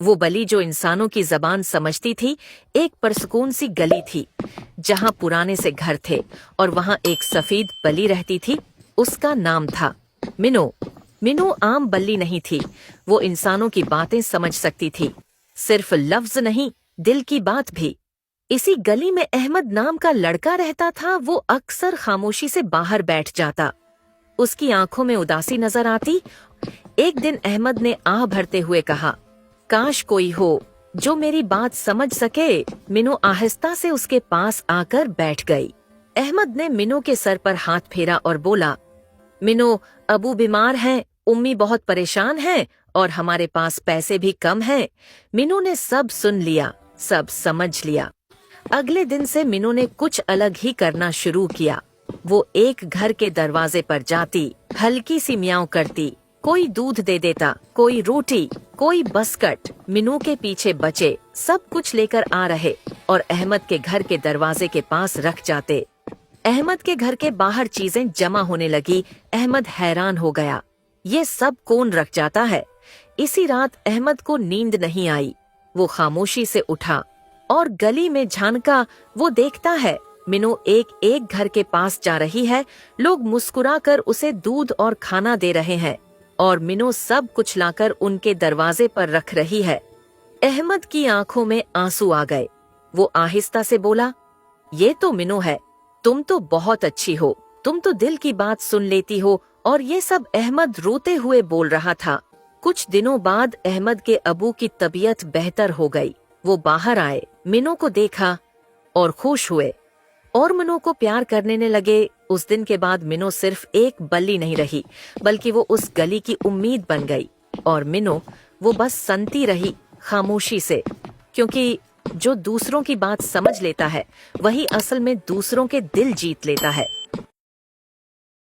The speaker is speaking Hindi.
वो बली जो इंसानों की जबान समझती थी, एक परसकून सी गली थी जहां पुराने से घर थे और वहां एक सफेद बली रहती थी। उसका नाम था मिनो। मिनो आम बल्ली नहीं थी, वो इंसानों की बातें समझ सकती थी, सिर्फ लफ्ज नहीं, दिल की बात भी। इसी गली में अहमद नाम का लड़का रहता था। वो अक्सर खामोशी से बाहर बैठ जाता, उसकी आंखों में उदासी नजर आती। एक दिन अहमद ने आह भरते हुए कहा, काश कोई हो जो मेरी बात समझ सके। मिनो आहिस्ता से उसके पास आकर बैठ गई। अहमद ने मिनो के सर पर हाथ फेरा और बोला, मिनो, अबू बीमार हैं, उम्मी बहुत परेशान हैं और हमारे पास पैसे भी कम हैं। मिनो ने सब सुन लिया, सब समझ लिया। अगले दिन से मिनो ने कुछ अलग ही करना शुरू किया। वो एक घर के दरवाजे पर जाती, हल्की सी म्याऊं करती, कोई दूध दे देता, कोई रोटी, कोई बस्कट। मिनू के पीछे बचे सब कुछ लेकर आ रहे और अहमद के घर के दरवाजे के पास रख जाते। अहमद के घर के बाहर चीजें जमा होने लगी। अहमद हैरान हो गया, ये सब कौन रख जाता है। इसी रात अहमद को नींद नहीं आई। वो खामोशी से उठा और गली में झांका। वो देखता है मिनो एक एक घर के पास जा रही है, लोग मुस्कुराकर उसे दूध और खाना दे रहे हैं और मिनो सब कुछ लाकर उनके दरवाजे पर रख रही है। अहमद की आंखों में आंसू आ गए। वो आहिस्ता से बोला, ये तो मिनो है, तुम तो बहुत अच्छी हो, तुम तो दिल की बात सुन लेती हो। और ये सब अहमद रोते हुए बोल रहा था। कुछ दिनों बाद अहमद के अबू की तबीयत बेहतर हो गई। वो बाहर आए, मिनो को देखा और खुश हुए और मिनो को प्यार करने लगे। उस दिन के बाद मिनो सिर्फ एक बल्ली नहीं रही, बल्कि वो उस गली की उम्मीद बन गई। और मिनो वो बस सुनती रही खामोशी से, क्योंकि जो दूसरों की बात समझ लेता है वही असल में दूसरों के दिल जीत लेता है।